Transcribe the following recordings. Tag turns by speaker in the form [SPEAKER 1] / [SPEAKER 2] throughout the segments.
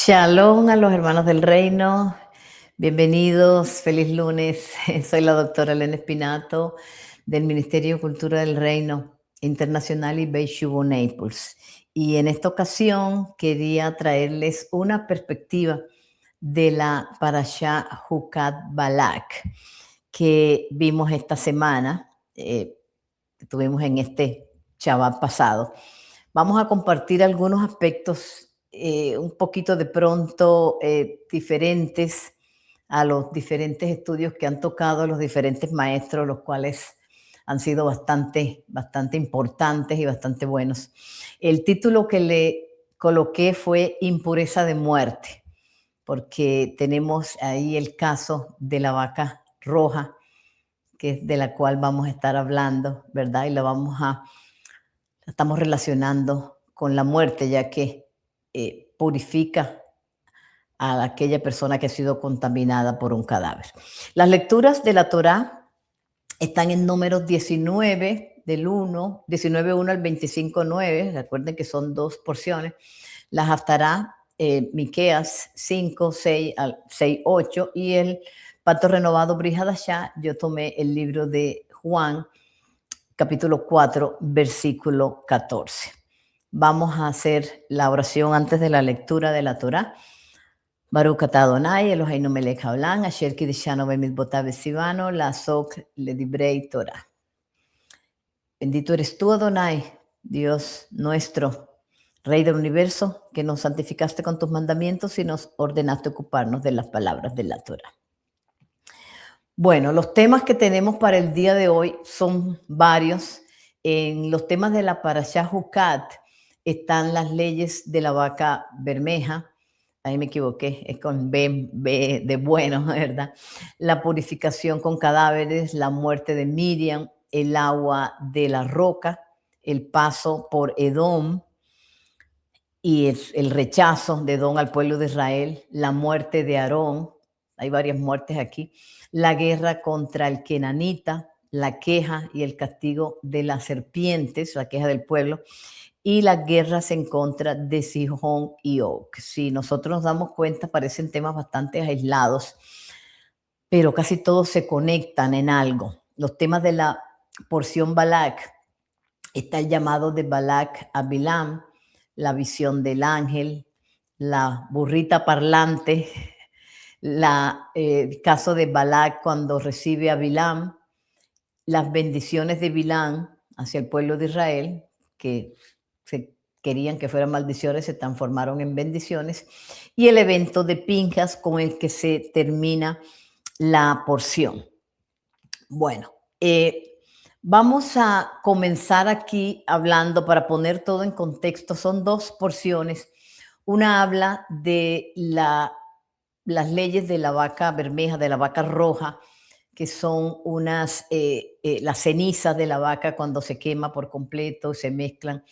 [SPEAKER 1] Shalom a los hermanos del reino. Bienvenidos, feliz lunes. Soy la doctora Elena Espinato del Ministerio de Cultura del Reino Internacional y Beishubo Naples. Y en esta ocasión quería traerles una perspectiva de la Parashá Jucat Balak que vimos esta semana, tuvimos en este Shabbat pasado. Vamos a compartir algunos aspectos un poquito de pronto diferentes a los diferentes estudios que han tocado los diferentes maestros, los cuales han sido bastante importantes y bastante buenos. El título que le coloqué fue Impureza de muerte, porque tenemos ahí el caso de la vaca roja, que es de la cual vamos a estar hablando, ¿verdad? Y la estamos relacionando con la muerte, ya que purifica a aquella persona que ha sido contaminada por un cadáver. Las lecturas de la Torá están en Números 19, del 19:1 al 25:9. Recuerden que son dos porciones. Las Haftará, Miqueas 5:6-8, y el Pacto Renovado Brit Hadashah. Yo tomé el libro de Juan, capítulo 4, versículo 14. Vamos a hacer la oración antes de la lectura de la Torá. Baruch atah Adonai Eloheinu melech haolam, asher kiddushanu bemitzvotav v'tzivanu la'asok ledivrei Torah. Bendito eres tú, Adonai, Dios nuestro, Rey del universo, que nos santificaste con tus mandamientos y nos ordenaste ocuparnos de las palabras de la Torá. Bueno, los temas que tenemos para el día de hoy son varios. En los temas de la Parashá Jucat están las leyes de la vaca bermeja. Ahí me equivoqué, es con B de bueno, ¿verdad? La purificación con cadáveres, la muerte de Miriam, el agua de la roca, el paso por Edom y el rechazo de Edom al pueblo de Israel, la muerte de Aarón, hay varias muertes aquí, la guerra contra el Kenanita, la queja y el castigo de las serpientes, la queja del pueblo, y las guerras en contra de Sihón y Og. Si nosotros nos damos cuenta, parecen temas bastante aislados, pero casi todos se conectan en algo. Los temas de la porción Balak, está el llamado de Balak a Bilam, la visión del ángel, la burrita parlante, el caso de Balak cuando recibe a Bilam, las bendiciones de Bilam hacia el pueblo de Israel, que se querían que fueran maldiciones, se transformaron en bendiciones, y el evento de Pinjas con el que se termina la porción. Bueno, vamos a comenzar aquí hablando, para poner todo en contexto, son dos porciones. Una habla de las leyes de la vaca bermeja, de la vaca roja, que son las cenizas de la vaca cuando se quema por completo, se mezclan,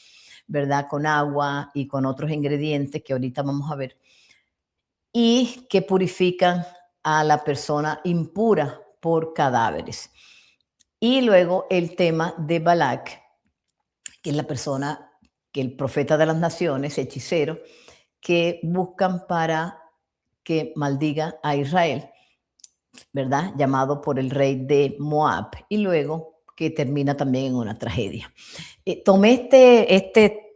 [SPEAKER 1] ¿verdad?, con agua y con otros ingredientes que ahorita vamos a ver, y que purifican a la persona impura por cadáveres. Y luego el tema de Balak, que es la persona, que el profeta de las naciones, hechicero, que buscan para que maldiga a Israel, ¿verdad? Llamado por el rey de Moab, y luego que termina también en una tragedia. Tomé este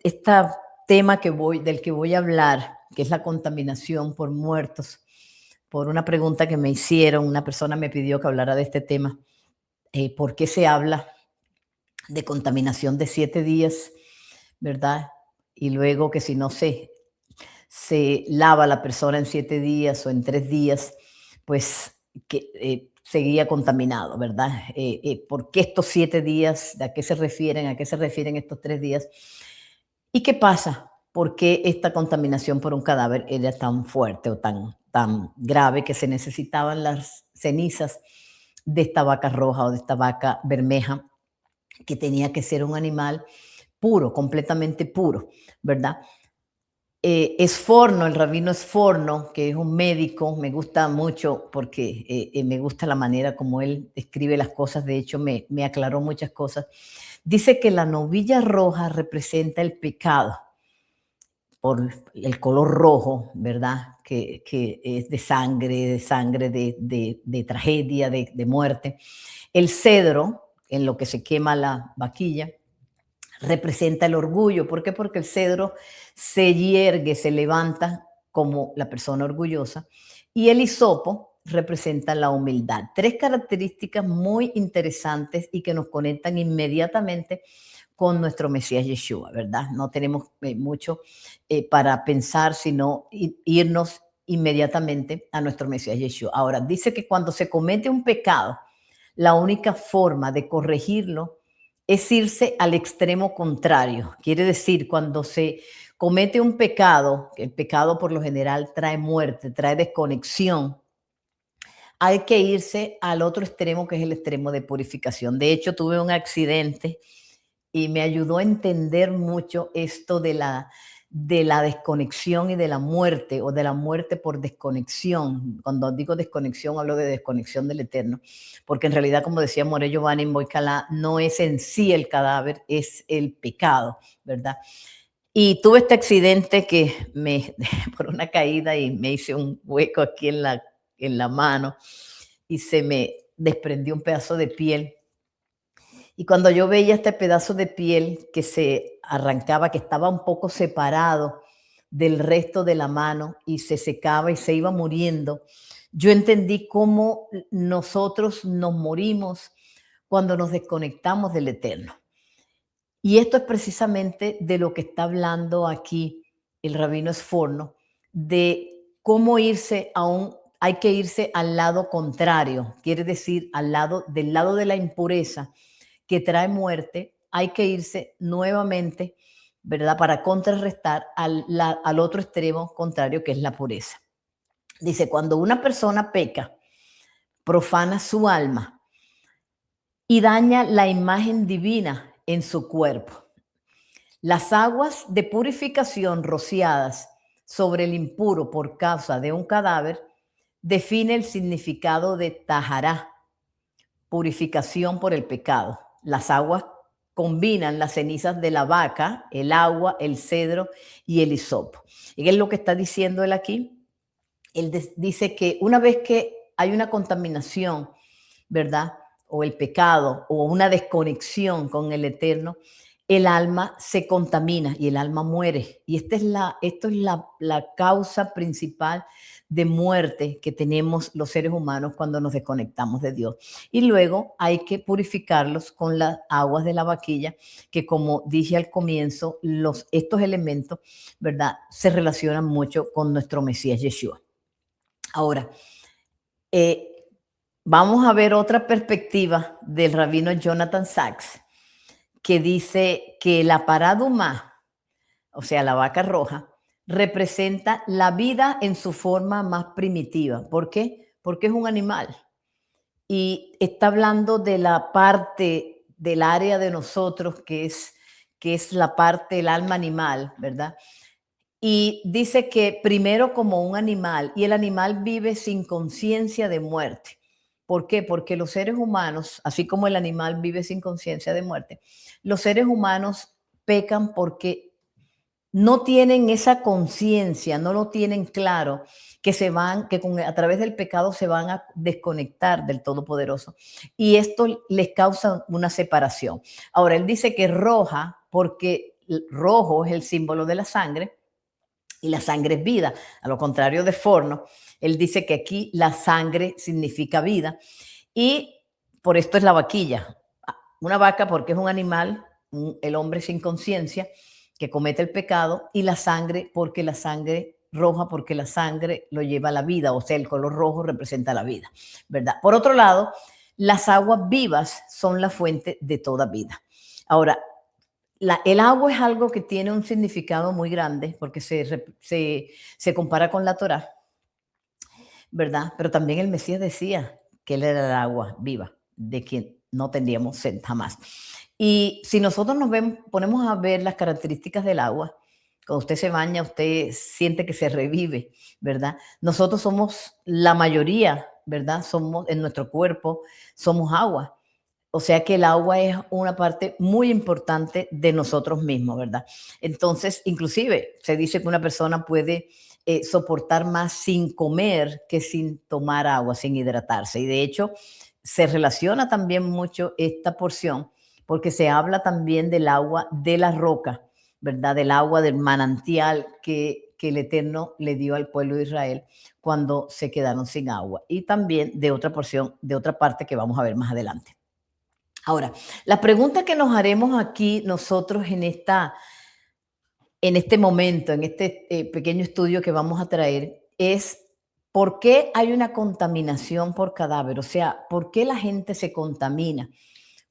[SPEAKER 1] tema del que voy a hablar, que es la contaminación por muertos, por una pregunta que me hicieron. Una persona me pidió que hablara de este tema. ¿Por qué se habla de contaminación de 7 días, verdad? Y luego que si no se lava la persona en 7 días o en 3 días, pues que seguía contaminado, ¿verdad? ¿Por qué estos 7 días? ¿A qué se refieren? ¿A qué se refieren estos 3 días? ¿Y qué pasa? ¿Por qué esta contaminación por un cadáver era tan fuerte o tan grave que se necesitaban las cenizas de esta vaca roja o de esta vaca bermeja, que tenía que ser un animal puro, completamente puro, ¿verdad? Esforno, el rabino Esforno, que es un médico, me gusta mucho porque me gusta la manera como él escribe las cosas. De hecho, me aclaró muchas cosas. Dice que la novilla roja representa el pecado, por el color rojo, ¿verdad? Que es de tragedia, de muerte. El cedro, en lo que se quema la vaquilla, representa el orgullo. ¿Por qué? Porque el cedro se yergue, se levanta como la persona orgullosa. Y el hisopo representa la humildad. Tres características muy interesantes y que nos conectan inmediatamente con nuestro Mesías Yeshua, ¿verdad? No tenemos mucho para pensar, sino irnos inmediatamente a nuestro Mesías Yeshua. Ahora, dice que cuando se comete un pecado, la única forma de corregirlo es irse al extremo contrario. Quiere decir, cuando se comete un pecado, que el pecado por lo general trae muerte, trae desconexión, hay que irse al otro extremo, que es el extremo de purificación. De hecho, tuve un accidente y me ayudó a entender mucho esto de la desconexión y de la muerte, o de la muerte por desconexión. Cuando digo desconexión, hablo de desconexión del Eterno, porque en realidad, como decía Morello Giovanni en Boicalá, no es en sí el cadáver, es el pecado, ¿verdad? Y tuve este accidente por una caída, y me hice un hueco aquí en la mano y se me desprendió un pedazo de piel. Y cuando yo veía este pedazo de piel que se arrancaba, que estaba un poco separado del resto de la mano y se secaba y se iba muriendo, yo entendí cómo nosotros nos morimos cuando nos desconectamos del Eterno. Y esto es precisamente de lo que está hablando aquí el rabino Sforno, de cómo hay que irse al lado contrario, quiere decir del lado de la impureza que trae muerte, hay que irse nuevamente, ¿verdad? Para contrarrestar al otro extremo contrario, que es la pureza. Dice, cuando una persona peca, profana su alma y daña la imagen divina en su cuerpo. Las aguas de purificación rociadas sobre el impuro por causa de un cadáver define el significado de tahará, purificación por el pecado. Las aguas combinan las cenizas de la vaca, el agua, el cedro y el hisopo. ¿Y qué es lo que está diciendo él aquí? Él dice que una vez que hay una contaminación, ¿verdad? O el pecado o una desconexión con el Eterno, el alma se contamina y el alma muere. Y esto es la causa principal de muerte que tenemos los seres humanos cuando nos desconectamos de Dios. Y luego hay que purificarlos con las aguas de la vaquilla, que, como dije al comienzo, estos elementos, ¿verdad?, se relacionan mucho con nuestro Mesías Yeshua. Ahora, vamos a ver otra perspectiva del rabino Jonathan Sachs, que dice que la paradumá, o sea, la vaca roja, representa la vida en su forma más primitiva. ¿Por qué? Porque es un animal y está hablando de la parte del área de nosotros que es la parte del alma animal, ¿verdad? Y dice que primero como un animal, y el animal vive sin conciencia de muerte. ¿Por qué? Porque los seres humanos, así como el animal vive sin conciencia de muerte, los seres humanos pecan porque no tienen esa conciencia, no lo tienen claro, a través del pecado se van a desconectar del Todopoderoso. Y esto les causa una separación. Ahora, él dice que roja, porque rojo es el símbolo de la sangre, y la sangre es vida. A lo contrario de Forno, él dice que aquí la sangre significa vida, y por esto es la vaquilla. Una vaca porque es un animal, el hombre sin conciencia que comete el pecado, y la sangre porque la sangre roja, porque la sangre lo lleva a la vida, o sea, el color rojo representa la vida, ¿verdad? Por otro lado, las aguas vivas son la fuente de toda vida. Ahora, el agua es algo que tiene un significado muy grande porque se compara con la Torá, ¿verdad? Pero también el Mesías decía que él era el agua viva, de quien no tendríamos sed jamás. Y si nosotros ponemos a ver las características del agua, cuando usted se baña, usted siente que se revive, ¿verdad? Nosotros somos la mayoría, ¿verdad? Somos en nuestro cuerpo, somos agua. O sea que el agua es una parte muy importante de nosotros mismos, ¿verdad? Entonces, inclusive se dice que una persona puede soportar más sin comer que sin tomar agua, sin hidratarse. Y de hecho, se relaciona también mucho esta porción porque se habla también del agua de la roca, ¿verdad? Del agua del manantial que el Eterno le dio al pueblo de Israel cuando se quedaron sin agua. Y también de otra porción, de otra parte que vamos a ver más adelante. Ahora, la pregunta que nos haremos aquí nosotros en este momento, en este pequeño estudio que vamos a traer, es ¿por qué hay una contaminación por cadáver? O sea, ¿por qué la gente se contamina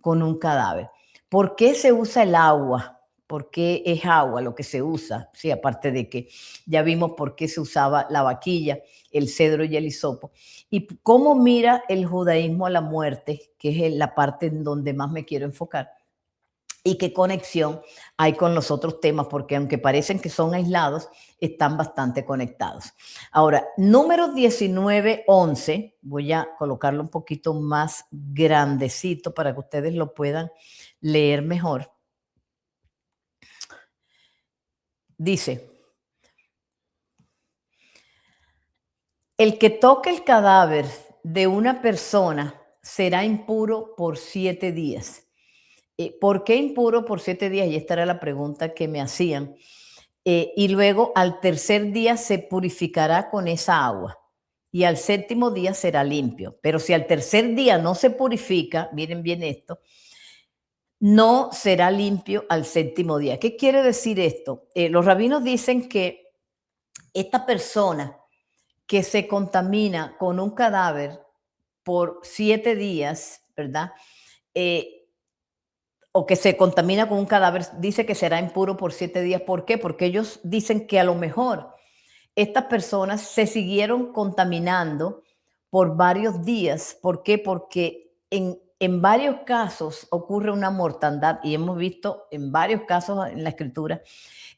[SPEAKER 1] con un cadáver? ¿Por qué se usa el agua? ¿Por qué es agua lo que se usa? Sí, aparte de que ya vimos por qué se usaba la vaquilla, el cedro y el hisopo. ¿Y cómo mira el judaísmo a la muerte? Que es la parte en donde más me quiero enfocar. ¿Y qué conexión hay con los otros temas? Porque aunque parecen que son aislados, están bastante conectados. Ahora, número 1911, voy a colocarlo un poquito más grandecito para que ustedes lo puedan leer mejor. Dice, el que toque el cadáver de una persona será impuro por 7 días. ¿Por qué impuro por 7 días? Y esta era la pregunta que me hacían. Y luego al tercer día se purificará con esa agua y al séptimo día será limpio. Pero si al tercer día no se purifica, miren bien esto, no será limpio al séptimo día. ¿Qué quiere decir esto? Los rabinos dicen que esta persona que se contamina con un cadáver por 7 días, ¿verdad? O que se contamina con un cadáver, dice que será impuro por 7 días. ¿Por qué? Porque ellos dicen que a lo mejor estas personas se siguieron contaminando por varios días. ¿Por qué? Porque en varios casos ocurre una mortandad y hemos visto en varios casos en la escritura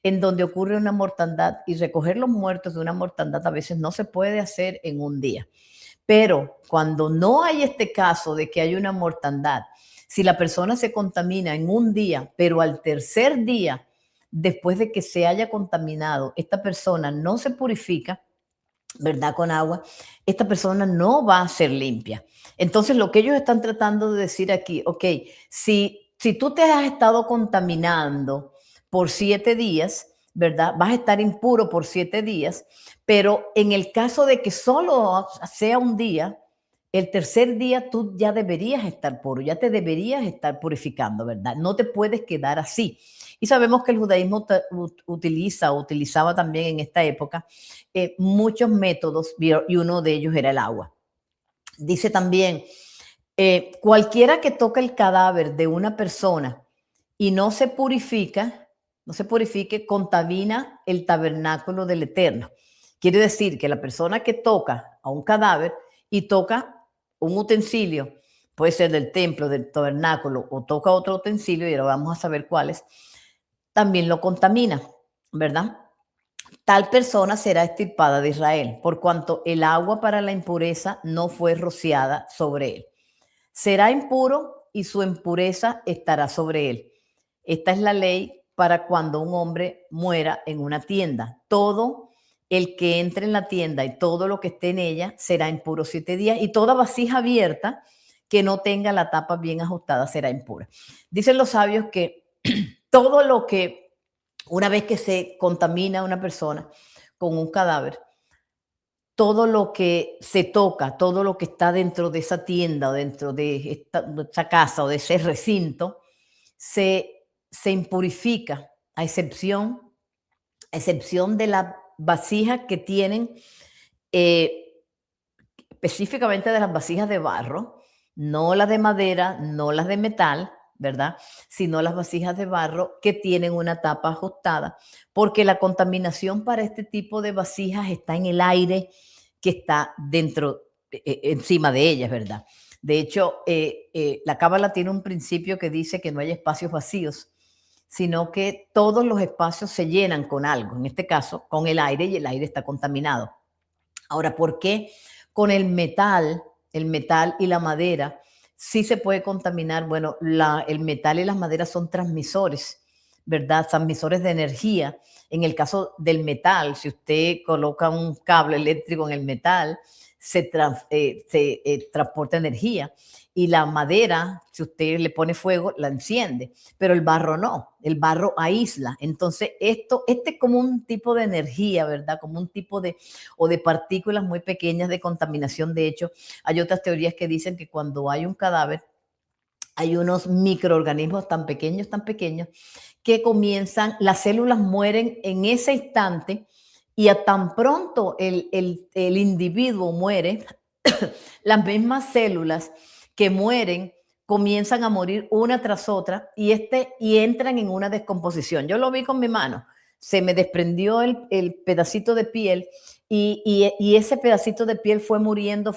[SPEAKER 1] en donde ocurre una mortandad y recoger los muertos de una mortandad a veces no se puede hacer en un día. Pero cuando no hay este caso de que hay una mortandad, si la persona se contamina en un día, pero al tercer día, después de que se haya contaminado, esta persona no se purifica, ¿verdad? Con agua, esta persona no va a ser limpia. Entonces, lo que ellos están tratando de decir aquí, ok, si tú te has estado contaminando por 7 días, ¿verdad? Vas a estar impuro por 7 días, pero en el caso de que solo sea un día, el tercer día tú ya deberías estar puro, ya te deberías estar purificando, ¿verdad? No te puedes quedar así. Y sabemos que el judaísmo utilizaba también en esta época muchos métodos y uno de ellos era el agua. Dice también, cualquiera que toque el cadáver de una persona y no se purifique, contamina el tabernáculo del Eterno. Quiere decir que la persona que toca a un cadáver y toca un utensilio, puede ser del templo, del tabernáculo, o toca otro utensilio, y ahora vamos a saber cuáles, también lo contamina, ¿verdad? Tal persona será extirpada de Israel, por cuanto el agua para la impureza no fue rociada sobre él. Será impuro y su impureza estará sobre él. Esta es la ley para cuando un hombre muera en una tienda. Todo el que entre en la tienda y todo lo que esté en ella será impuro 7 días, y toda vasija abierta que no tenga la tapa bien ajustada será impura. Dicen los sabios que todo lo que, una vez que se contamina una persona con un cadáver, todo lo que se toca, todo lo que está dentro de esa tienda o dentro de esta casa o de ese recinto, se impurifica, a excepción de las vasijas que tienen, eh, específicamente de las vasijas de barro, no las de madera, no las de metal, ¿verdad? Sino las vasijas de barro que tienen una tapa ajustada, porque la contaminación para este tipo de vasijas está en el aire que está dentro, encima de ellas, ¿verdad? De hecho, la Cábala tiene un principio que dice que no hay espacios vacíos, sino que todos los espacios se llenan con algo, en este caso con el aire, y el aire está contaminado. Ahora, ¿por qué con el metal y la madera sí se puede contaminar. Bueno, el metal y las maderas son transmisores, ¿verdad? Transmisores de energía. En el caso del metal, si usted coloca un cable eléctrico en el metal, se transporta energía. Y la madera, si usted le pone fuego, la enciende, pero el barro no, el barro aísla. Entonces, este es como un tipo de energía, ¿verdad? Como un tipo o de partículas muy pequeñas de contaminación. De hecho, hay otras teorías que dicen que cuando hay un cadáver, hay unos microorganismos tan pequeños, que comienzan, las células mueren en ese instante y a tan pronto el individuo muere, las mismas células que mueren comienzan a morir una tras otra y entran en una descomposición. Yo lo vi con mi mano, se me desprendió el pedacito de piel y ese pedacito de piel fue muriendo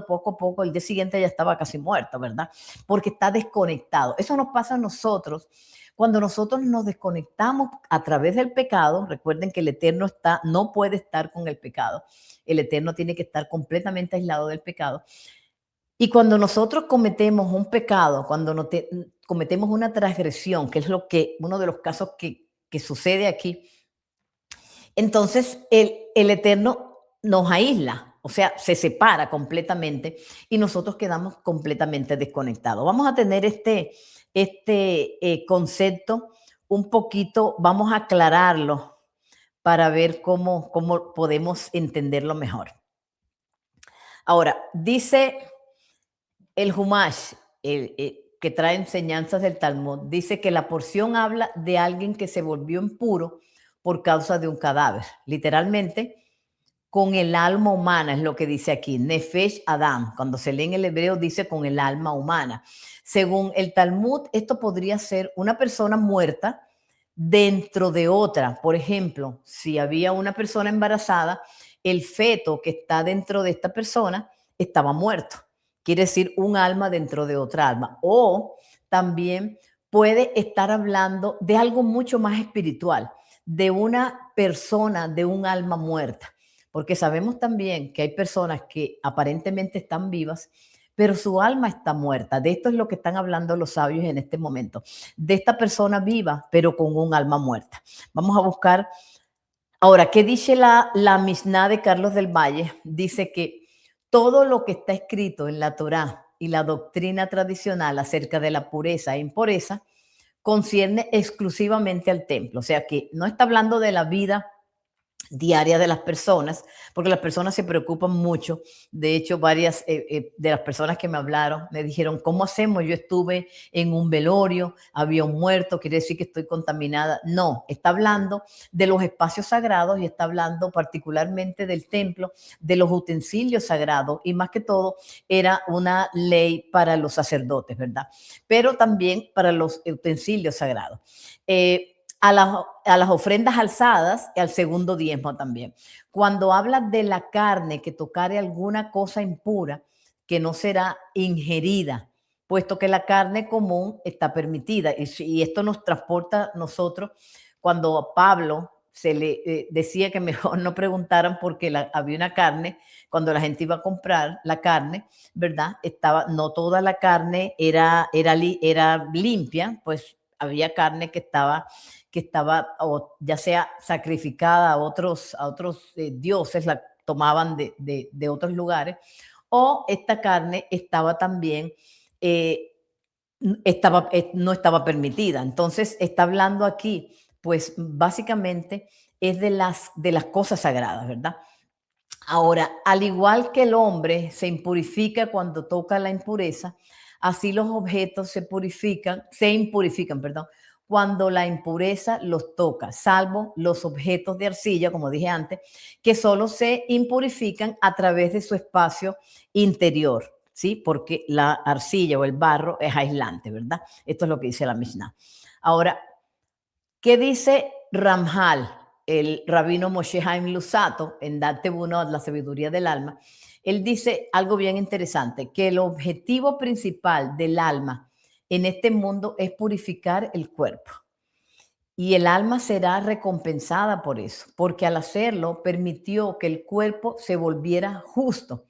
[SPEAKER 1] poco a poco. El día siguiente ya estaba casi muerto, ¿verdad? Porque está desconectado. Eso nos pasa a nosotros cuando nosotros nos desconectamos a través del pecado. Recuerden que el Eterno no puede estar con el pecado. El Eterno tiene que estar completamente aislado del pecado. Y cuando nosotros cometemos un pecado, cometemos una transgresión, que es uno de los casos que sucede aquí, entonces el Eterno nos aísla, o sea, se separa completamente y nosotros quedamos completamente desconectados. Vamos a tener este concepto un poquito, vamos a aclararlo para ver cómo podemos entenderlo mejor. Ahora, dice el Humash, que trae enseñanzas del Talmud, dice que la porción habla de alguien que se volvió impuro por causa de un cadáver. Literalmente, con el alma humana, es lo que dice aquí, Nefesh Adam. Cuando se lee en el hebreo, dice con el alma humana. Según el Talmud, esto podría ser una persona muerta dentro de otra. Por ejemplo, si había una persona embarazada, el feto que está dentro de esta persona estaba muerto. Quiere decir un alma dentro de otra alma. O también puede estar hablando de algo mucho más espiritual, de una persona, de un alma muerta. Porque sabemos también que hay personas que aparentemente están vivas, pero su alma está muerta. De esto es lo que están hablando los sabios en este momento, de esta persona viva, pero con un alma muerta. Vamos a buscar. Ahora, ¿qué dice la Mishnah de Carlos del Valle? Dice que todo lo que está escrito en la Torá y la doctrina tradicional acerca de la pureza e impureza concierne exclusivamente al templo. O sea que no está hablando de la vida diaria de las personas, porque las personas se preocupan mucho. De hecho, varias de las personas que me hablaron me dijeron, ¿cómo hacemos? Yo estuve en un velorio, había un muerto, quiere decir que estoy contaminada. No, está hablando de los espacios sagrados y está hablando particularmente del templo, de los utensilios sagrados, y más que todo era una ley para los sacerdotes, ¿verdad? Pero también para los utensilios sagrados. A las ofrendas alzadas y al segundo diezmo también. Cuando habla de la carne que tocare alguna cosa impura, que no será ingerida, puesto que la carne común está permitida. Y esto nos transporta nosotros cuando a Pablo se le decía que mejor no preguntaran porque había una carne, cuando la gente iba a comprar la carne, ¿verdad? No toda la carne era limpia, pues había carne que estaba ya sea sacrificada a otros dioses, la tomaban de otros lugares, o esta carne estaba también, no estaba permitida. Entonces está hablando aquí, pues básicamente es de las cosas sagradas, ¿verdad? Ahora, al igual que el hombre se impurifica cuando toca la impureza, así los objetos se impurifican, perdón, cuando la impureza los toca, salvo los objetos de arcilla, como dije antes, que solo se impurifican a través de su espacio interior, ¿sí? Porque la arcilla o el barro es aislante, ¿verdad? Esto es lo que dice la Mishnah. Ahora, ¿qué dice Ramjal, el rabino Moshe Haim Lusato, en Date Uno, la sabiduría del alma? Él dice algo bien interesante, que el objetivo principal del alma en este mundo es purificar el cuerpo. Y el alma será recompensada por eso, porque al hacerlo permitió que el cuerpo se volviera justo.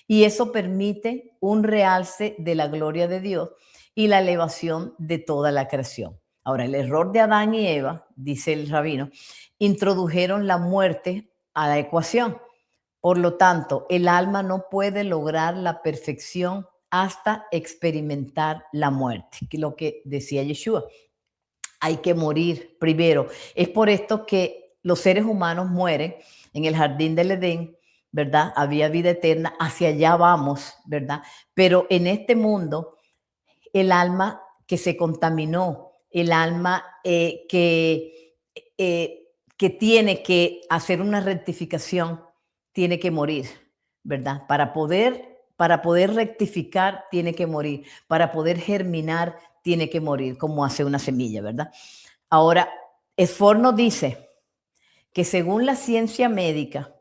[SPEAKER 1] y eso permite un realce de la gloria de Dios y la elevación de toda la creación. Ahora, el error de Adán y Eva, dice el rabino, introdujeron la muerte a la ecuación. Por lo tanto, el alma no puede lograr la perfección hasta experimentar la muerte, que es lo que decía Yeshua. Hay que morir primero. Es por esto que los seres humanos mueren en el jardín del Edén, ¿verdad? Había vida eterna, hacia allá vamos, ¿verdad? Pero en este mundo, el alma que se contaminó, el alma que tiene que hacer una rectificación, tiene que morir, ¿verdad? Para poder rectificar, tiene que morir. Para poder germinar, tiene que morir, como hace una semilla, ¿verdad? Ahora, Esforno dice que según la ciencia médica,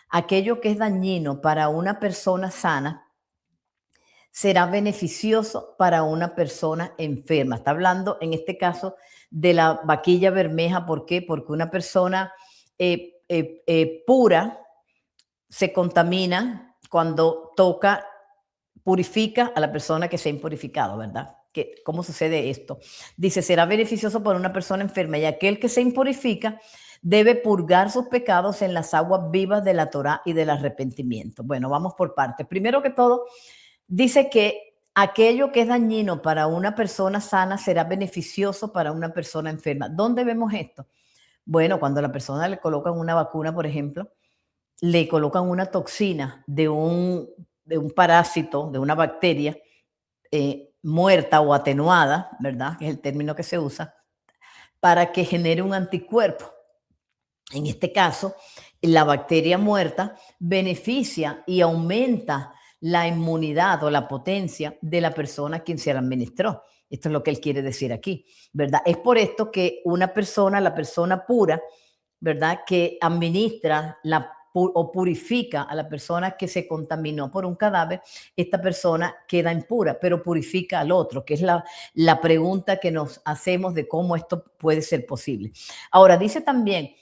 [SPEAKER 1] aquello que es dañino para una persona sana será beneficioso para una persona enferma. Está hablando en este caso de la vaquilla bermeja. ¿Por qué? Porque una persona pura se contamina cuando toca, purifica a la persona que se ha impurificado, ¿verdad? ¿Cómo sucede esto? Dice, será beneficioso para una persona enferma y aquel que se impurifica debe purgar sus pecados en las aguas vivas de la Torá y del arrepentimiento. Bueno, vamos por partes. Primero que todo, dice que aquello que es dañino para una persona sana será beneficioso para una persona enferma. ¿Dónde vemos esto? Bueno, cuando a la persona le colocan una vacuna, por ejemplo, le colocan una toxina de un parásito, de una bacteria muerta o atenuada, ¿verdad? Que es el término que se usa, para que genere un anticuerpo. En este caso, la bacteria muerta beneficia y aumenta la inmunidad o la potencia de la persona a quien se la administró. Esto es lo que él quiere decir aquí, ¿verdad? Es por esto que una persona, la persona pura, ¿verdad? Que administra o purifica a la persona que se contaminó por un cadáver, esta persona queda impura, pero purifica al otro, que es la pregunta que nos hacemos de cómo esto puede ser posible. Ahora, dice también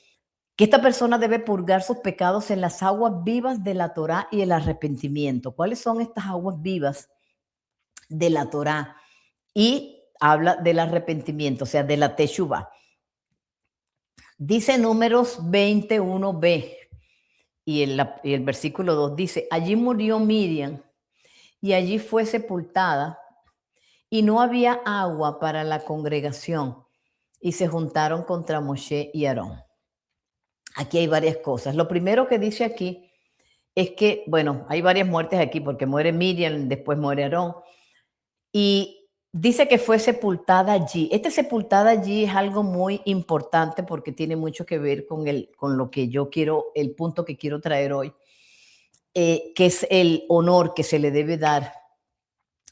[SPEAKER 1] que esta persona debe purgar sus pecados en las aguas vivas de la Torá y el arrepentimiento. ¿Cuáles son estas aguas vivas de la Torá? Y habla del arrepentimiento, o sea, de la Teshuvah. Dice Números 21b y el versículo 2 dice, allí murió Miriam y allí fue sepultada y no había agua para la congregación y se juntaron contra Moshe y Aarón. Aquí hay varias cosas. Lo primero que dice aquí es que, bueno, hay varias muertes aquí porque muere Miriam, después muere Aarón y dice que fue sepultada allí. Sepultada allí es algo muy importante porque tiene mucho que ver con lo que yo quiero, el punto que quiero traer hoy, que es el honor que se le debe dar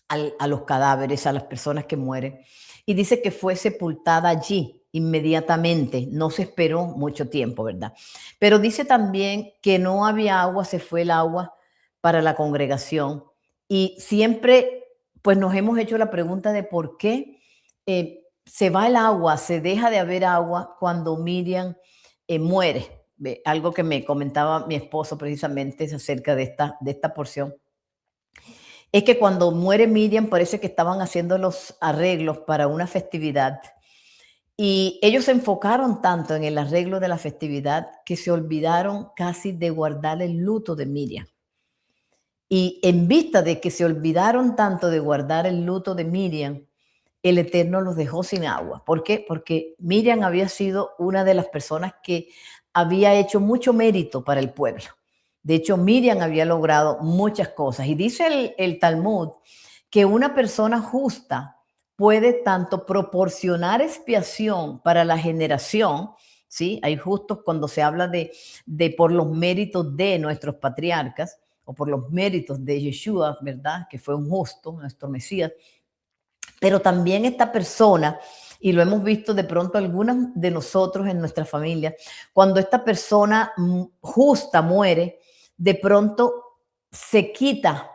[SPEAKER 1] a los cadáveres, a las personas que mueren. Y dice que fue sepultada allí inmediatamente, no se esperó mucho tiempo, ¿verdad? Pero dice también que no había agua, se fue el agua para la congregación. Y siempre, pues nos hemos hecho la pregunta de por qué se va el agua, se deja de haber agua cuando Miriam muere. Algo que me comentaba mi esposo precisamente es acerca de esta porción. Es que cuando muere Miriam parece que estaban haciendo los arreglos para una festividad y ellos se enfocaron tanto en el arreglo de la festividad que se olvidaron casi de guardar el luto de Miriam. Y en vista de que se olvidaron tanto de guardar el luto de Miriam, el Eterno los dejó sin agua. ¿Por qué? Porque Miriam había sido una de las personas que había hecho mucho mérito para el pueblo. De hecho, Miriam había logrado muchas cosas. Y dice el Talmud que una persona justa puede tanto proporcionar expiación para la generación, ¿sí? Hay justos cuando se habla de por los méritos de nuestros patriarcas o por los méritos de Yeshua, ¿verdad? Que fue un justo, nuestro Mesías. Pero también esta persona, y lo hemos visto de pronto algunas de nosotros en nuestra familia, cuando esta persona justa muere, de pronto se quita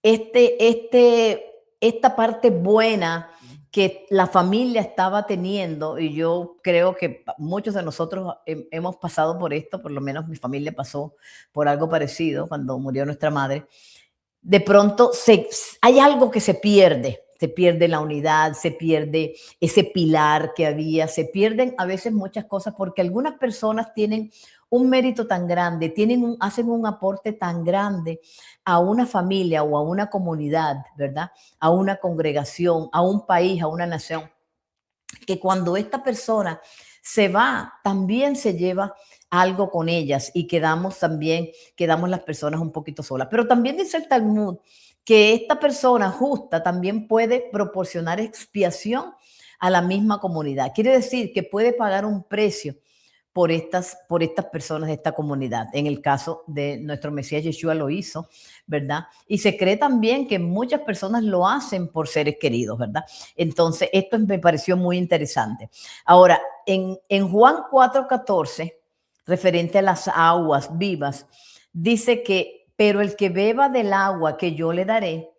[SPEAKER 1] esta parte buena que la familia estaba teniendo, y yo creo que muchos de nosotros hemos pasado por esto, por lo menos mi familia pasó por algo parecido cuando murió nuestra madre, de pronto hay algo que se pierde la unidad, se pierde ese pilar que había, se pierden a veces muchas cosas porque algunas personas tienen un mérito tan grande, hacen un aporte tan grande a una familia o a una comunidad, ¿verdad? A una congregación, a un país, a una nación, que cuando esta persona se va, también se lleva algo con ellas y quedamos las personas un poquito solas. Pero también dice el Talmud que esta persona justa también puede proporcionar expiación a la misma comunidad. Quiere decir que puede pagar un precio por estas personas de esta comunidad. En el caso de nuestro Mesías Yeshua lo hizo, ¿verdad? Y se cree también que muchas personas lo hacen por seres queridos, ¿verdad? Entonces, esto me pareció muy interesante. Ahora, en Juan 4:14, referente a las aguas vivas, dice que, pero el que beba del agua que yo le daré,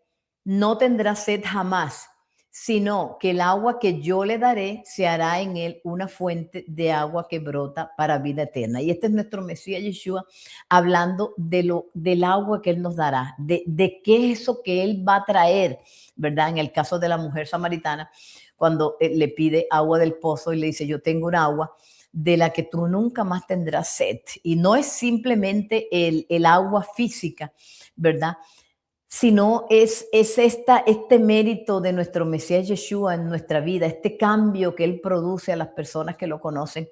[SPEAKER 1] no tendrá sed jamás, sino que el agua que yo le daré se hará en él una fuente de agua que brota para vida eterna. Y este es nuestro Mesías Yeshua hablando del agua que él nos dará, de qué es eso que él va a traer, ¿verdad? En el caso de la mujer samaritana, cuando le pide agua del pozo y le dice, yo tengo un agua de la que tú nunca más tendrás sed. Y no es simplemente el agua física, ¿verdad? Sino es este mérito de nuestro Mesías Yeshua en nuestra vida, este cambio que Él produce a las personas que lo conocen,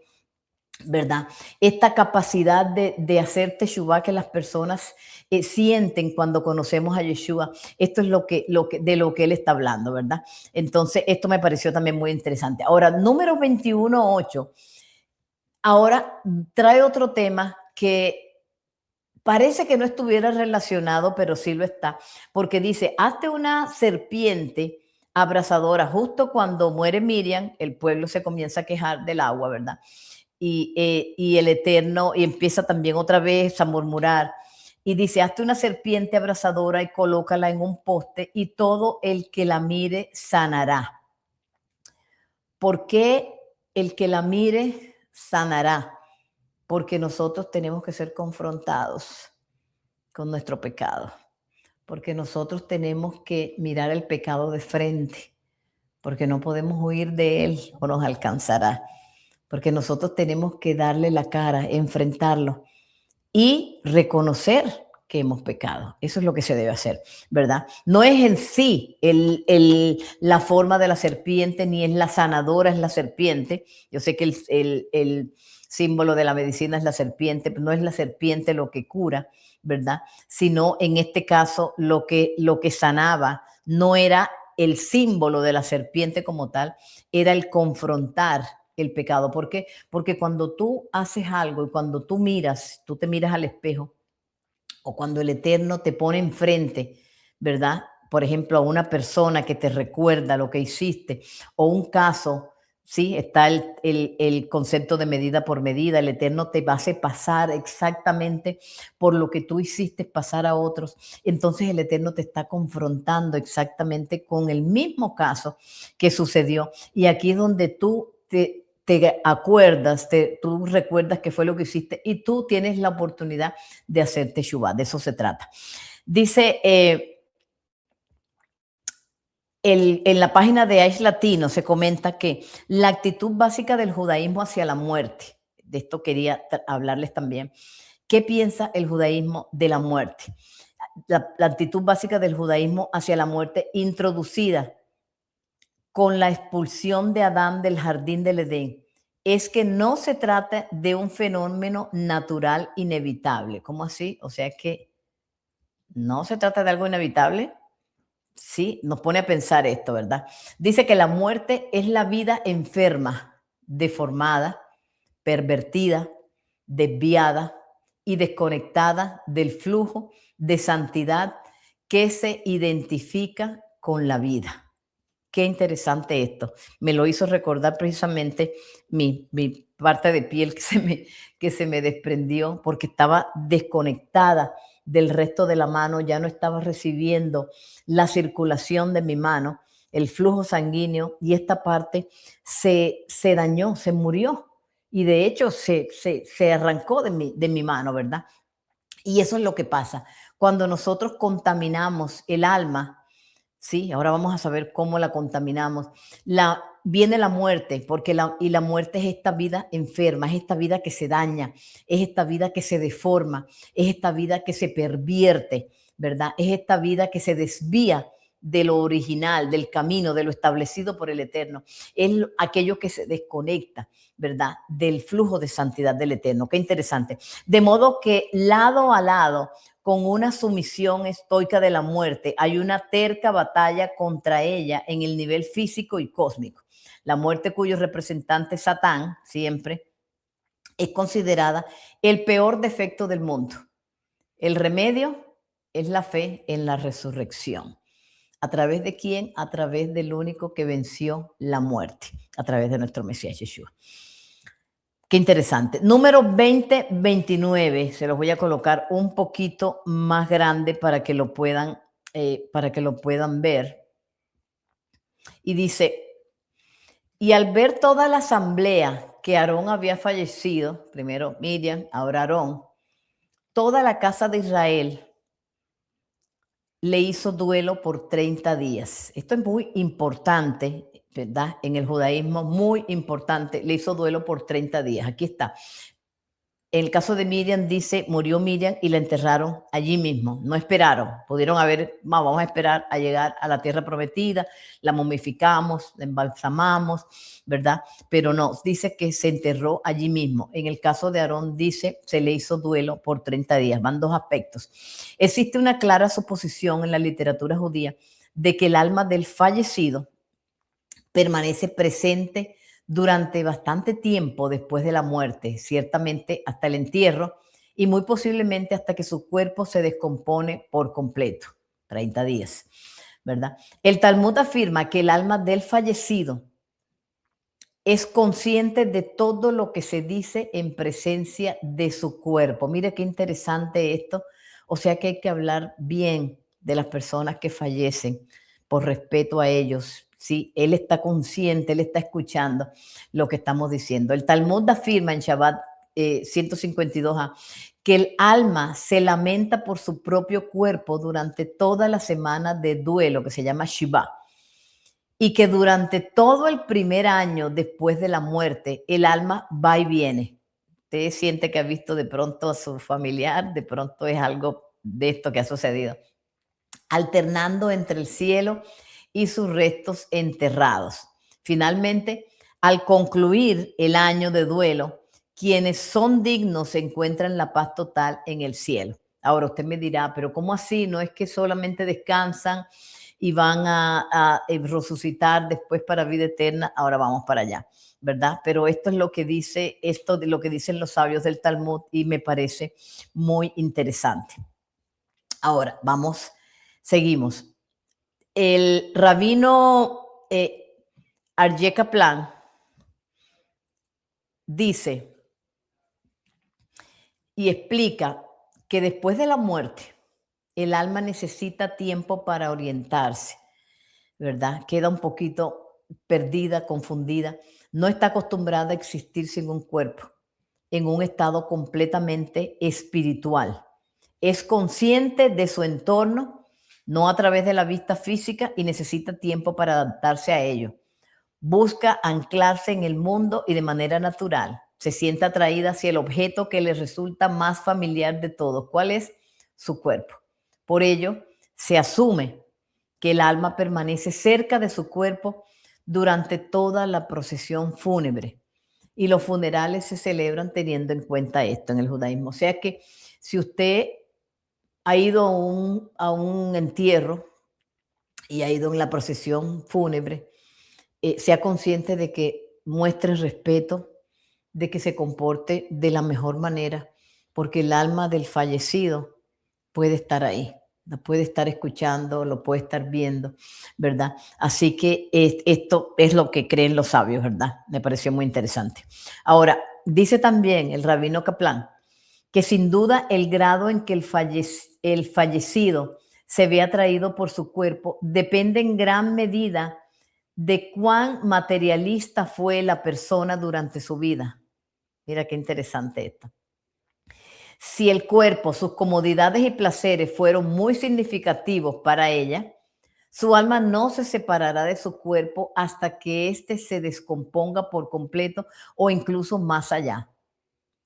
[SPEAKER 1] ¿verdad? Esta capacidad de hacer teshuvá que las personas sienten cuando conocemos a Yeshua. Esto es de lo que Él está hablando, ¿verdad? Entonces, esto me pareció también muy interesante. Ahora, número 21:8, ahora trae otro tema que parece que no estuviera relacionado, pero sí lo está, porque dice, hazte una serpiente abrasadora. Justo cuando muere Miriam, el pueblo se comienza a quejar del agua, ¿verdad? Y el Eterno, y empieza también otra vez a murmurar, y dice, hazte una serpiente abrasadora y colócala en un poste, y todo el que la mire sanará. ¿Por qué el que la mire sanará? Porque nosotros tenemos que ser confrontados con nuestro pecado, porque nosotros tenemos que mirar el pecado de frente, porque no podemos huir de él o nos alcanzará, porque nosotros tenemos que darle la cara, enfrentarlo y reconocer que hemos pecado. Eso es lo que se debe hacer, ¿verdad? No es en sí la forma de la serpiente, ni es la sanadora, es la serpiente. Yo sé que el símbolo de la medicina es la serpiente, pero no es la serpiente lo que cura, ¿verdad? Sino en este caso lo que sanaba no era el símbolo de la serpiente como tal, era el confrontar el pecado. ¿Por qué? Porque cuando tú haces algo y cuando tú te miras al espejo, o cuando el Eterno te pone enfrente, ¿verdad? Por ejemplo, a una persona que te recuerda lo que hiciste, o un caso, ¿sí? Está el concepto de medida por medida. El Eterno te va a hacer pasar exactamente por lo que tú hiciste pasar a otros. Entonces el Eterno te está confrontando exactamente con el mismo caso que sucedió. Y aquí es donde tú te acuerdas, tú recuerdas que fue lo que hiciste y tú tienes la oportunidad de hacer teshuvá. De eso se trata. Dice en la página de Aish Latino se comenta que la actitud básica del judaísmo hacia la muerte, de esto quería hablarles también. ¿Qué piensa el judaísmo de la muerte? La actitud básica del judaísmo hacia la muerte introducida con la expulsión de Adán del jardín del Edén es que no se trata de un fenómeno natural inevitable. ¿Cómo así? O sea que no se trata de algo inevitable. Sí, nos pone a pensar esto, ¿verdad? Dice que la muerte es la vida enferma, deformada, pervertida, desviada y desconectada del flujo de santidad que se identifica con la vida. Qué interesante esto. Me lo hizo recordar precisamente mi parte de piel que se me desprendió porque estaba desconectada del resto de la mano, ya no estaba recibiendo la circulación de mi mano, el flujo sanguíneo, y esta parte se dañó, se murió y de hecho se arrancó de mi mano, ¿verdad? Y eso es lo que pasa. Cuando nosotros contaminamos el alma, sí, ahora vamos a saber cómo la contaminamos. Viene la muerte, porque la muerte es esta vida enferma, es esta vida que se daña, es esta vida que se deforma, es esta vida que se pervierte, ¿verdad? Es esta vida que se desvía de lo original, del camino, de lo establecido por el Eterno. Es aquello que se desconecta, ¿verdad? Del flujo de santidad del Eterno. Qué interesante. De modo que lado a lado, con una sumisión estoica de la muerte, hay una terca batalla contra ella en el nivel físico y cósmico. La muerte, cuyo representante es Satán, siempre, es considerada el peor defecto del mundo. El remedio es la fe en la resurrección. ¿A través de quién? A través del único que venció la muerte, a través de nuestro Mesías Yeshua. Qué interesante. Número 2029, se los voy a colocar un poquito más grande para que lo puedan ver. Y dice, y al ver toda la asamblea que Aarón había fallecido, primero Miriam, ahora Aarón, toda la casa de Israel le hizo duelo por 30 días. Esto es muy importante, ¿verdad? En el judaísmo, muy importante. Le hizo duelo por 30 días. Aquí está. En el caso de Miriam dice, murió Miriam y la enterraron allí mismo. No esperaron. Pudieron haber, vamos a esperar a llegar a la tierra prometida, la momificamos, la embalsamamos, ¿verdad? Pero no, dice que se enterró allí mismo. En el caso de Aarón dice, se le hizo duelo por 30 días. Van dos aspectos. Existe una clara suposición en la literatura judía de que el alma del fallecido permanece presente durante bastante tiempo después de la muerte, ciertamente hasta el entierro y muy posiblemente hasta que su cuerpo se descompone por completo, 30 días, ¿verdad? El Talmud afirma que el alma del fallecido es consciente de todo lo que se dice en presencia de su cuerpo. Mire qué interesante esto. O sea que hay que hablar bien de las personas que fallecen por respeto a ellos. Sí, él está consciente, él está escuchando lo que estamos diciendo. El Talmud afirma en Shabbat 152a que el alma se lamenta por su propio cuerpo durante toda la semana de duelo que se llama Shiva y que durante todo el primer año después de la muerte el alma va y viene. Usted siente que ha visto de pronto a su familiar, de pronto es algo de esto que ha sucedido, alternando entre el cielo y sus restos enterrados. Finalmente, al concluir el año de duelo, quienes son dignos se encuentran la paz total en el cielo. Ahora usted me dirá, pero ¿cómo así? No es que solamente descansan y van a resucitar después para vida eterna. Ahora vamos para allá, ¿verdad? Pero esto es lo que dice, esto de lo que dicen los sabios del Talmud y me parece muy interesante. Ahora, seguimos. El rabino Aryeh Kaplan dice y explica que después de la muerte el alma necesita tiempo para orientarse, ¿verdad? Queda un poquito perdida, confundida. No está acostumbrada a existir sin un cuerpo, en un estado completamente espiritual. Es consciente de su entorno, no a través de la vista física, y necesita tiempo para adaptarse a ello. Busca anclarse en el mundo y de manera natural se siente atraída hacia el objeto que le resulta más familiar de todos. ¿Cuál es? Su cuerpo. Por ello, se asume que el alma permanece cerca de su cuerpo durante toda la procesión fúnebre. Y los funerales se celebran teniendo en cuenta esto en el judaísmo. O sea que si usted ha ido a un entierro y ha ido en la procesión fúnebre, sea consciente de que muestre respeto, de que se comporte de la mejor manera, porque el alma del fallecido puede estar ahí, lo puede estar escuchando, lo puede estar viendo, ¿verdad? Así que esto es lo que creen los sabios, ¿verdad? Me pareció muy interesante. Ahora, dice también el rabino Kaplan que sin duda el grado en que el fallecido se ve atraído por su cuerpo depende en gran medida de cuán materialista fue la persona durante su vida. Mira qué interesante esto. Si el cuerpo, sus comodidades y placeres fueron muy significativos para ella, su alma no se separará de su cuerpo hasta que éste se descomponga por completo o incluso más allá.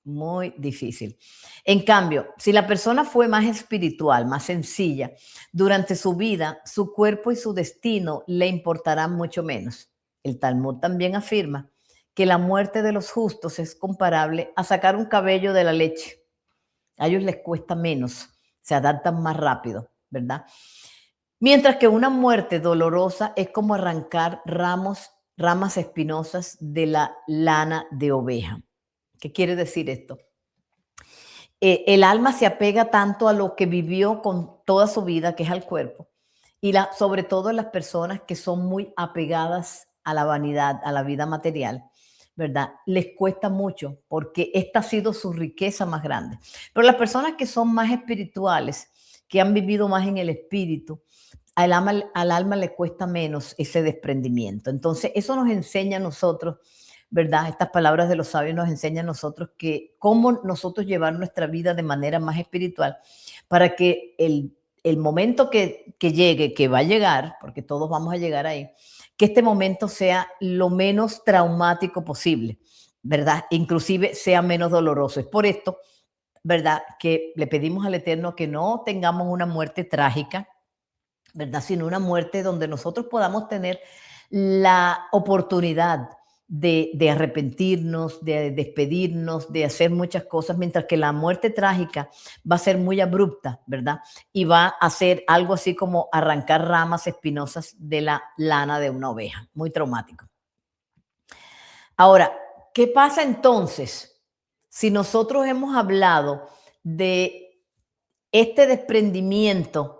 [SPEAKER 1] Muy difícil. En cambio, si la persona fue más espiritual, más sencilla, durante su vida, su cuerpo y su destino le importarán mucho menos. El Talmud también afirma que la muerte de los justos es comparable a sacar un cabello de la leche. A ellos les cuesta menos, se adaptan más rápido, ¿verdad? Mientras que una muerte dolorosa es como arrancar ramas espinosas de la lana de oveja. ¿Qué quiere decir esto? El alma se apega tanto a lo que vivió con toda su vida, que es al cuerpo, y sobre todo las personas que son muy apegadas a la vanidad, a la vida material, ¿verdad? Les cuesta mucho porque esta ha sido su riqueza más grande. Pero las personas que son más espirituales, que han vivido más en el espíritu, al alma le cuesta menos ese desprendimiento. Entonces, eso nos enseña a nosotros, ¿verdad? Estas palabras de los sabios nos enseñan a nosotros que cómo nosotros llevar nuestra vida de manera más espiritual para que el momento que llegue, que va a llegar, porque todos vamos a llegar ahí, que este momento sea lo menos traumático posible, ¿verdad? Inclusive sea menos doloroso. Es por esto, ¿verdad? Que le pedimos al Eterno que no tengamos una muerte trágica, ¿verdad? Sino una muerte donde nosotros podamos tener la oportunidad de arrepentirnos, de despedirnos, de hacer muchas cosas, mientras que la muerte trágica va a ser muy abrupta, ¿verdad? Y va a ser algo así como arrancar ramas espinosas de la lana de una oveja, muy traumático. Ahora, ¿qué pasa entonces si nosotros hemos hablado de este desprendimiento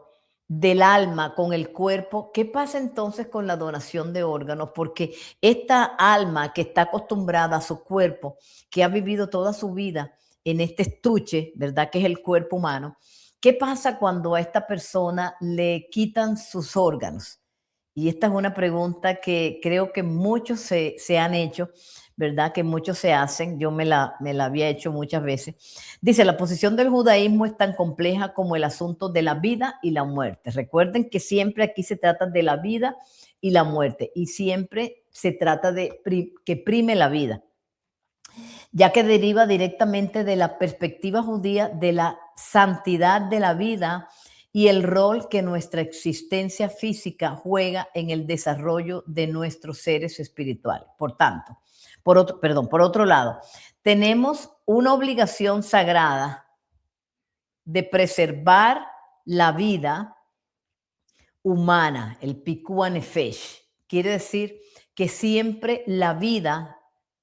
[SPEAKER 1] del alma con el cuerpo? ¿Qué pasa entonces con la donación de órganos? Porque esta alma que está acostumbrada a su cuerpo, que ha vivido toda su vida en este estuche, ¿verdad? Que es el cuerpo humano. ¿Qué pasa cuando a esta persona le quitan sus órganos? Y esta es una pregunta que creo que muchos se han hecho, ¿verdad? Que muchos se hacen. Yo me la había hecho muchas veces. Dice, la posición del judaísmo es tan compleja como el asunto de la vida y la muerte. Recuerden que siempre aquí se trata de la vida y la muerte, y siempre se trata de que prime la vida, ya que deriva directamente de la perspectiva judía de la santidad de la vida y el rol que nuestra existencia física juega en el desarrollo de nuestros seres espirituales. Por tanto, por otro lado, tenemos una obligación sagrada de preservar la vida humana, el Pikuah Nefesh. Quiere decir que siempre la vida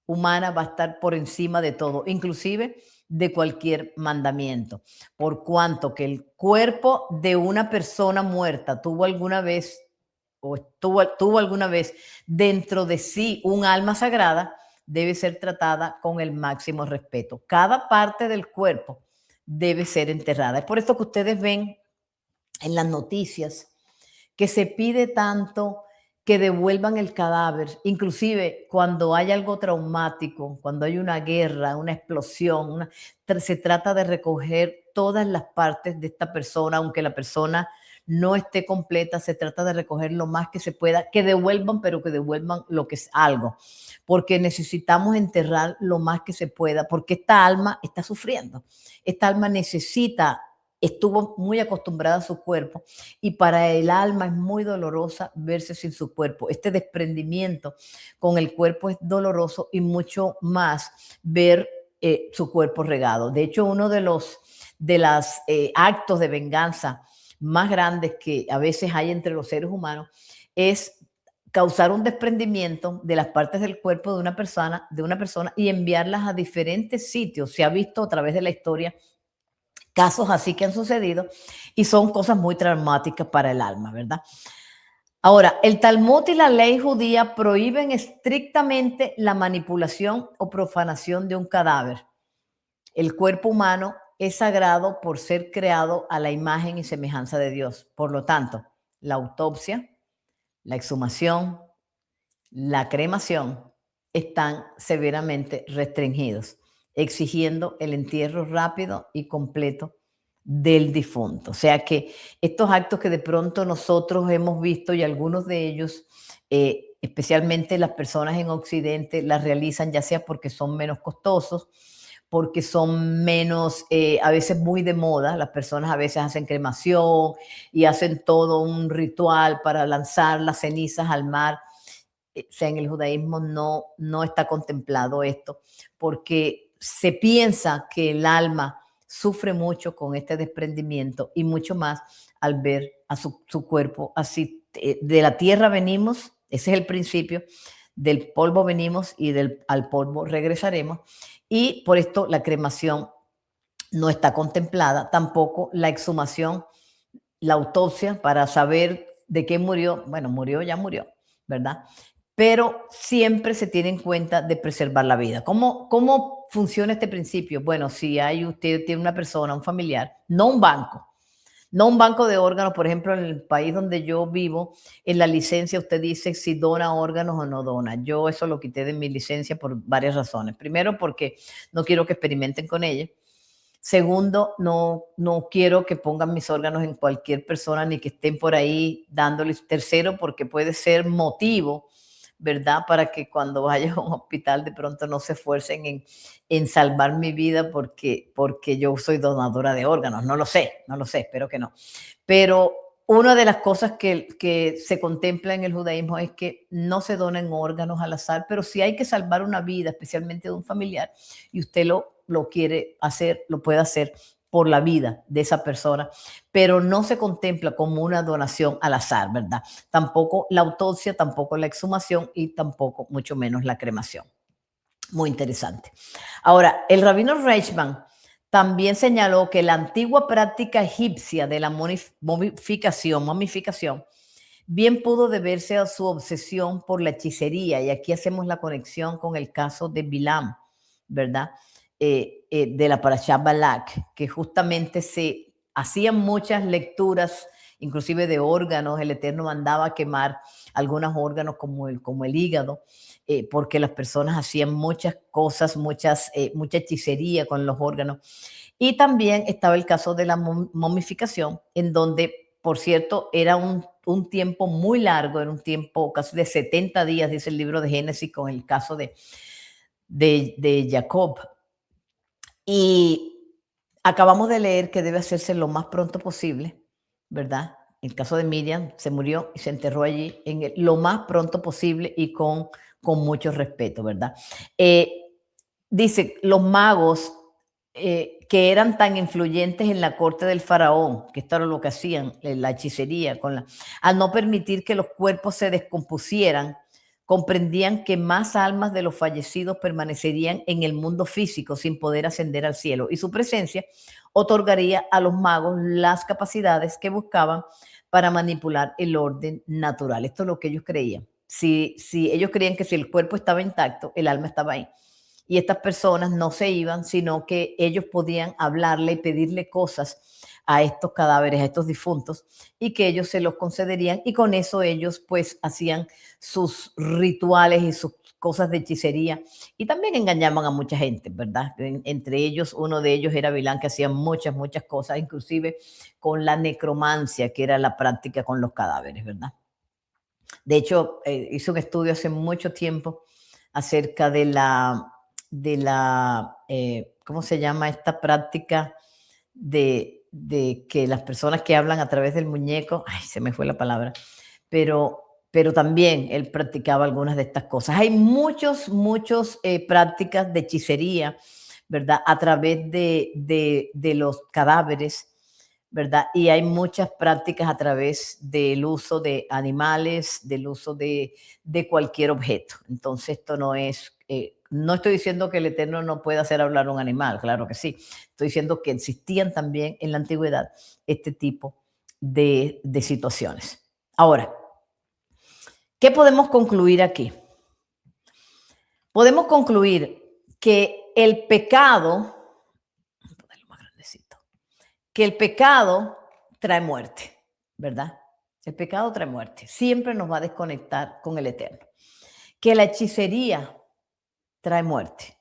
[SPEAKER 1] humana va a estar por encima de todo, inclusive de cualquier mandamiento. Por cuanto que el cuerpo de una persona muerta tuvo alguna vez o tuvo alguna vez dentro de sí un alma sagrada, debe ser tratada con el máximo respeto. Cada parte del cuerpo debe ser enterrada. Es por esto que ustedes ven en las noticias que se pide tanto que devuelvan el cadáver, inclusive cuando hay algo traumático, cuando hay una guerra, una explosión, se trata de recoger todas las partes de esta persona, aunque la persona no esté completa, se trata de recoger lo más que se pueda, que devuelvan, pero que devuelvan lo que es algo, porque necesitamos enterrar lo más que se pueda, porque esta alma está sufriendo, esta alma estuvo muy acostumbrada a su cuerpo y para el alma es muy dolorosa verse sin su cuerpo. Este desprendimiento con el cuerpo es doloroso y mucho más ver su cuerpo regado. De hecho, uno de los actos de venganza más grandes que a veces hay entre los seres humanos es causar un desprendimiento de las partes del cuerpo de una persona y enviarlas a diferentes sitios. Se ha visto a través de la historia casos así que han sucedido y son cosas muy traumáticas para el alma, ¿verdad? Ahora, el Talmud y la ley judía prohíben estrictamente la manipulación o profanación de un cadáver. El cuerpo humano es sagrado por ser creado a la imagen y semejanza de Dios. Por lo tanto, la autopsia, la exhumación, la cremación están severamente restringidos. exigiendo el entierro rápido y completo del difunto. O sea que estos actos que de pronto nosotros hemos visto y algunos de ellos, especialmente las personas en Occidente, las realizan ya sea porque son menos costosos, porque son menos, a veces muy de moda. Las personas a veces hacen cremación y hacen todo un ritual para lanzar las cenizas al mar. O sea, en el judaísmo no está contemplado esto, porque se piensa que el alma sufre mucho con este desprendimiento y mucho más al ver a su cuerpo así. De la tierra venimos, ese es el principio, del polvo venimos y al polvo regresaremos. Y por esto la cremación no está contemplada, tampoco la exhumación, la autopsia para saber de qué murió. Bueno, murió, ya murió, ¿verdad? Pero siempre se tiene en cuenta de preservar la vida. ¿Cómo funciona este principio? Bueno, si usted tiene una persona, un familiar, no un banco de órganos, por ejemplo, en el país donde yo vivo, en la licencia usted dice si dona órganos o no dona. Yo eso lo quité de mi licencia por varias razones. Primero, porque no quiero que experimenten con ella. Segundo, no quiero que pongan mis órganos en cualquier persona ni que estén por ahí dándoles. Tercero, porque puede ser motivo, ¿verdad? Para que cuando vaya a un hospital de pronto no se esfuercen en salvar mi vida porque yo soy donadora de órganos. No lo sé, espero que no. Pero una de las cosas que se contempla en el judaísmo es que no se donen órganos al azar, pero si hay que salvar una vida, especialmente de un familiar, y usted lo quiere hacer, lo puede hacer por la vida de esa persona, pero no se contempla como una donación al azar, ¿verdad? Tampoco la autopsia, tampoco la exhumación y tampoco, mucho menos, la cremación. Muy interesante. Ahora, el rabino Reichman también señaló que la antigua práctica egipcia de la momificación, bien pudo deberse a su obsesión por la hechicería. Y aquí hacemos la conexión con el caso de Bilam, ¿verdad? De la Parashá Balak, que justamente se hacían muchas lecturas, inclusive de órganos. El Eterno mandaba a quemar algunos órganos como el hígado, porque las personas hacían muchas cosas, mucha hechicería con los órganos. Y también estaba el caso de la momificación, en donde, por cierto, era un tiempo muy largo, era un tiempo casi de 70 días, dice el libro de Génesis, con el caso de Jacob. Y acabamos de leer que debe hacerse lo más pronto posible, ¿verdad? El caso de Miriam se murió y se enterró allí lo más pronto posible y con mucho respeto, ¿verdad? Dice, los magos que eran tan influyentes en la corte del faraón, que esto era lo que hacían, la hechicería, al no permitir que los cuerpos se descompusieran, comprendían que más almas de los fallecidos permanecerían en el mundo físico sin poder ascender al cielo, y su presencia otorgaría a los magos las capacidades que buscaban para manipular el orden natural. Esto es lo que ellos creían. Si ellos creían que si el cuerpo estaba intacto, el alma estaba ahí. Y estas personas no se iban, sino que ellos podían hablarle y pedirle cosas a estos cadáveres, a estos difuntos, y que ellos se los concederían, y con eso ellos pues hacían sus rituales y sus cosas de hechicería, y también engañaban a mucha gente, ¿verdad? Entre ellos, uno de ellos era Bilán, que hacía muchas cosas, inclusive con la necromancia, que era la práctica con los cadáveres, ¿verdad? De hecho, hice un estudio hace mucho tiempo acerca de ¿cómo se llama esta práctica de que las personas que hablan a través del muñeco, ay, se me fue la palabra, pero también él practicaba algunas de estas cosas. Hay muchas prácticas de hechicería, ¿verdad? A través de los cadáveres, ¿verdad? Y hay muchas prácticas a través del uso de animales, del uso de cualquier objeto. Entonces, esto no estoy diciendo que el Eterno no pueda hacer hablar un animal, claro que sí. Estoy diciendo que existían también en la antigüedad este tipo de situaciones. Ahora, ¿qué podemos concluir aquí? Podemos concluir que el pecado, trae muerte, ¿verdad? El pecado trae muerte. Siempre nos va a desconectar con el Eterno. Que la hechicería trae muerte.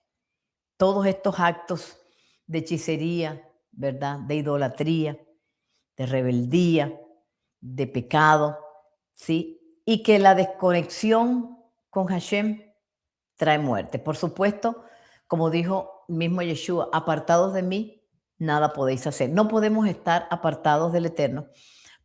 [SPEAKER 1] todos estos actos de hechicería, ¿verdad? De idolatría, de rebeldía, de pecado, ¿sí? Y que la desconexión con Hashem trae muerte. Por supuesto, como dijo mismo Yeshua, apartados de mí, nada podéis hacer. No podemos estar apartados del Eterno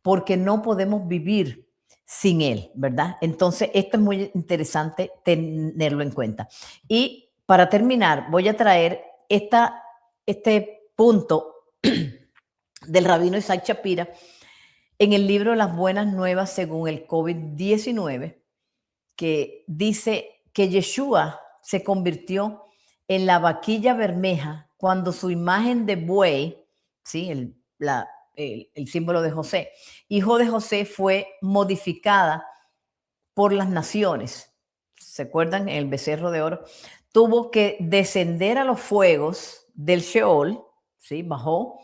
[SPEAKER 1] porque no podemos vivir sin Él, ¿verdad? Entonces, esto es muy interesante tenerlo en cuenta. Y para terminar, voy a traer este punto del rabino Isaac Shapira en el libro Las Buenas Nuevas según el COVID-19, que dice que Yeshua se convirtió en la vaquilla bermeja cuando su imagen de buey, ¿sí? El símbolo de José, hijo de José, fue modificada por las naciones. ¿Se acuerdan? El becerro de oro tuvo que descender a los fuegos del Sheol, ¿sí? Bajó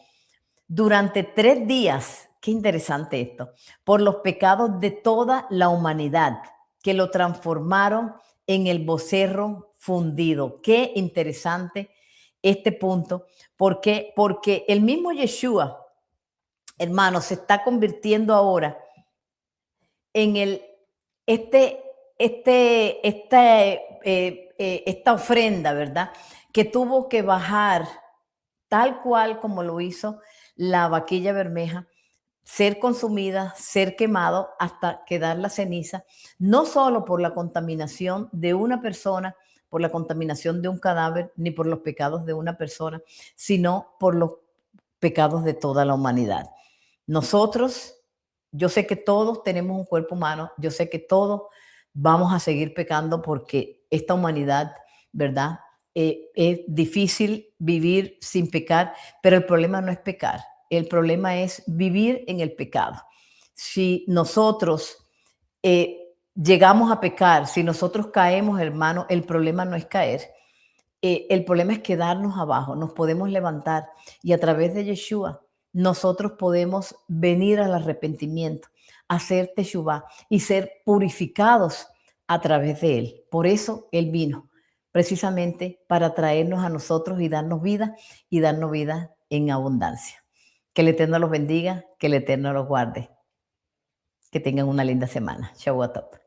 [SPEAKER 1] durante 3 días. Qué interesante esto. Por los pecados de toda la humanidad, que lo transformaron en el becerro fundido. Qué interesante este punto. ¿Por qué? Porque el mismo Yeshua, hermano, se está convirtiendo ahora en este, esta ofrenda, ¿verdad? Que tuvo que bajar tal cual como lo hizo la vaquilla bermeja, ser consumida, ser quemado hasta quedar la ceniza, no solo por la contaminación de una persona, por la contaminación de un cadáver, ni por los pecados de una persona, sino por los pecados de toda la humanidad. Nosotros, yo sé que todos tenemos un cuerpo humano, yo sé que todos vamos a seguir pecando porque esta humanidad, ¿verdad? Es difícil vivir sin pecar, pero el problema no es pecar, el problema es vivir en el pecado. Si nosotros llegamos a pecar, si nosotros caemos, hermano, el problema no es caer, el problema es quedarnos abajo, nos podemos levantar y a través de Yeshua nosotros podemos venir al arrepentimiento, hacer teshuvah y ser purificados a través de Él. Por eso Él vino, precisamente para traernos a nosotros y darnos vida en abundancia. Que el Eterno los bendiga, que el Eterno los guarde. Que tengan una linda semana. Shabbat Tov.